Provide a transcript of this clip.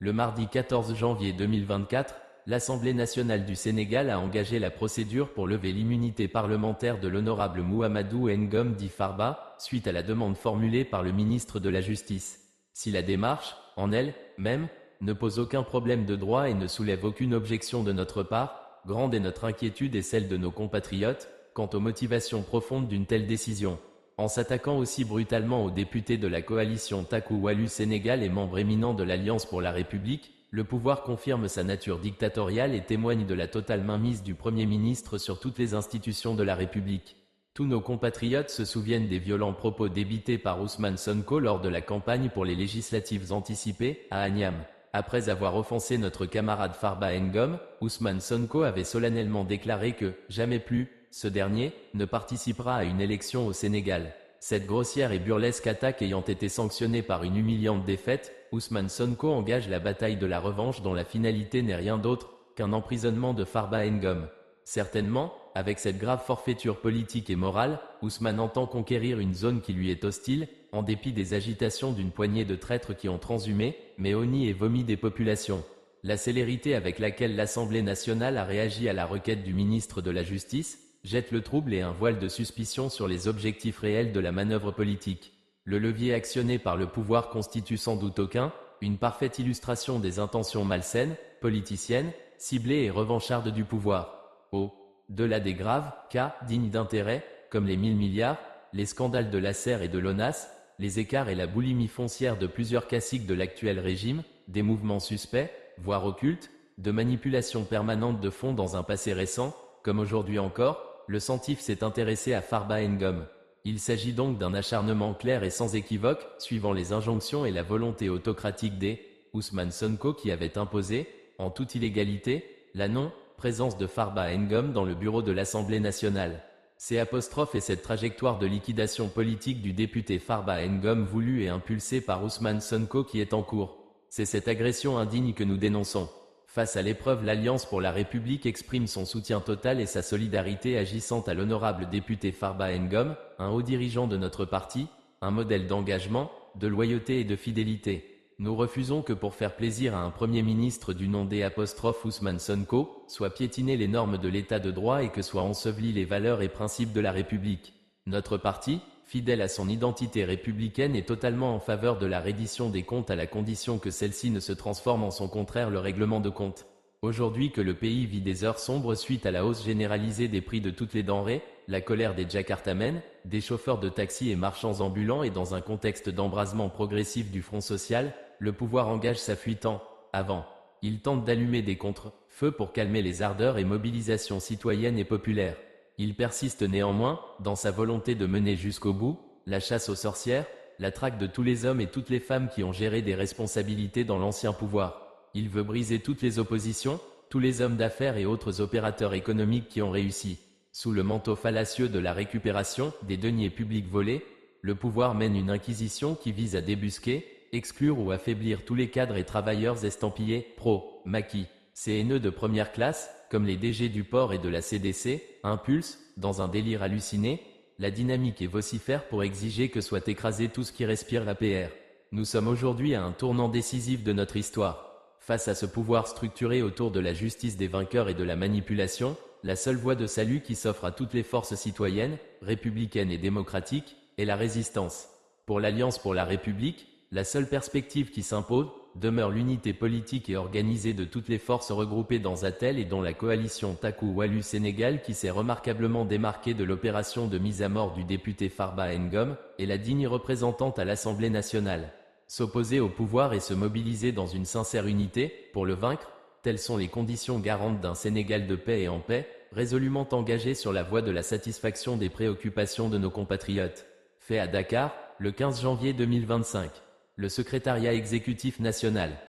Le mardi 14 janvier 2024, l'Assemblée nationale du Sénégal a engagé la procédure pour lever l'immunité parlementaire de l'honorable Mouhamadou Ngom Di Farba, suite à la demande formulée par le ministre de la Justice. Si la démarche, en elle-même, ne pose aucun problème de droit et ne soulève aucune objection de notre part, grande est notre inquiétude et celle de nos compatriotes, quant aux motivations profondes d'une telle décision. En s'attaquant aussi brutalement aux députés de la coalition Taku Wallu Sénégal et membres éminents de l'Alliance pour la République, le pouvoir confirme sa nature dictatoriale et témoigne de la totale mainmise du Premier ministre sur toutes les institutions de la République. Tous nos compatriotes se souviennent des violents propos débités par Ousmane Sonko lors de la campagne pour les législatives anticipées, à Agnam. Après avoir offensé notre camarade Farba Ngom, Ousmane Sonko avait solennellement déclaré que, jamais plus, ce dernier, ne participera à une élection au Sénégal. Cette grossière et burlesque attaque ayant été sanctionnée par une humiliante défaite, Ousmane Sonko engage la bataille de la revanche dont la finalité n'est rien d'autre qu'un emprisonnement de Farba Ngom. Certainement, avec cette grave forfaiture politique et morale, Ousmane entend conquérir une zone qui lui est hostile, en dépit des agitations d'une poignée de traîtres qui ont transhumé, mais honni et vomi des populations. La célérité avec laquelle l'Assemblée nationale a réagi à la requête du ministre de la Justice jette le trouble et un voile de suspicion sur les objectifs réels de la manœuvre politique. Le levier actionné par le pouvoir constitue sans doute une parfaite illustration des intentions malsaines, politiciennes, ciblées et revanchardes du pouvoir. Au-delà des graves cas dignes d'intérêt, comme les 1000 milliards, les scandales de l'Acer et de l'ONAS, les écarts et la boulimie foncière de plusieurs caciques de l'actuel régime, des mouvements suspects, voire occultes, de manipulation permanente de fonds dans un passé récent, comme aujourd'hui encore, le Centif s'est intéressé à Farba Ngom. Il s'agit donc d'un acharnement clair et sans équivoque, suivant les injonctions et la volonté autocratique des Ousmane Sonko qui avait imposé, en toute illégalité, la non-présence de Farba Ngom dans le bureau de l'Assemblée nationale. C'est apostrophe et cette trajectoire de liquidation politique du député Farba Ngom voulue et impulsée par Ousmane Sonko qui est en cours. C'est cette agression indigne que nous dénonçons. Face à l'épreuve, l'Alliance pour la République exprime son soutien total et sa solidarité agissante à l'honorable député Farba Ngom, un haut dirigeant de notre parti, un modèle d'engagement, de loyauté et de fidélité. Nous refusons que pour faire plaisir à un Premier ministre du nom d'Ousmane Sonko, soient piétinées les normes de l'état de droit et que soient ensevelies les valeurs et principes de la République. Notre parti, fidèle à son identité républicaine, est totalement en faveur de la reddition des comptes à la condition que celle-ci ne se transforme en son contraire, le règlement de compte. Aujourd'hui que le pays vit des heures sombres suite à la hausse généralisée des prix de toutes les denrées, la colère des Jakartamen, des chauffeurs de taxi et marchands ambulants et dans un contexte d'embrasement progressif du front social, le pouvoir engage sa fuite en avant. Il tente d'allumer des contre-feux pour calmer les ardeurs et mobilisations citoyennes et populaires. Il persiste néanmoins, dans sa volonté de mener jusqu'au bout, la chasse aux sorcières, la traque de tous les hommes et toutes les femmes qui ont géré des responsabilités dans l'ancien pouvoir. Il veut briser toutes les oppositions, tous les hommes d'affaires et autres opérateurs économiques qui ont réussi. Sous le manteau fallacieux de la récupération des deniers publics volés, le pouvoir mène une inquisition qui vise à débusquer, exclure ou affaiblir tous les cadres et travailleurs estampillés pro-maquis. Ces haineux de première classe, comme les DG du port et de la CDC, impulsent, dans un délire halluciné, la dynamique et vocifère pour exiger que soit écrasé tout ce qui respire l'APR. Nous sommes aujourd'hui à un tournant décisif de notre histoire. Face à ce pouvoir structuré autour de la justice des vainqueurs et de la manipulation, la seule voie de salut qui s'offre à toutes les forces citoyennes, républicaines et démocratiques, est la résistance. Pour l'Alliance pour la République, la seule perspective qui s'impose demeure l'unité politique et organisée de toutes les forces regroupées dans ATEL et dont la coalition Taku Wallu Sénégal qui s'est remarquablement démarquée de l'opération de mise à mort du député Farba Ngom, est la digne représentante à l'Assemblée nationale. S'opposer au pouvoir et se mobiliser dans une sincère unité, pour le vaincre, telles sont les conditions garantes d'un Sénégal de paix et en paix, résolument engagé sur la voie de la satisfaction des préoccupations de nos compatriotes. Fait à Dakar, le 15 janvier 2025. Le secrétariat exécutif national.